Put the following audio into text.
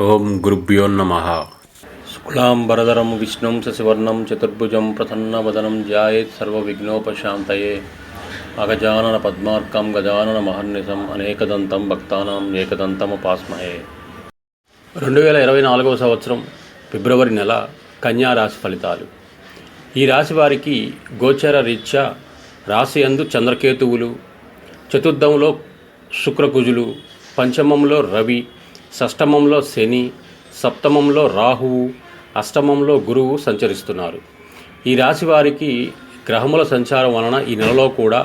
ఓం గురుభ్యో నమః. శుక్లాంబరధరం విష్ణుం శశివర్ణం చతుర్భుజం ప్రసన్నవదనం ధ్యాయేత్ సర్వవిఘ్నోపశాంతయే. అగజానన పద్మార్కం గజానన మహర్నిశం అనేకదంతం భక్తానాం ఏకదంతముపాస్మహే. 2024 సంవత్సరం ఫిబ్రవరి నెల కన్యా రాశి ఫలితాలు. ఈ రాశి వారికి గోచర రీత్యా రాశి యందు చంద్రకేతువులు, చతుర్థంలో శుక్రకుజులు, పంచమంలో రవి, షష్టమంలో శని, సప్తమంలో రాహువు, అష్టమంలో గురువు సంచరిస్తున్నారు. ఈ రాశి వారికి గ్రహముల సంచారం వలన ఈ నెలలో కూడా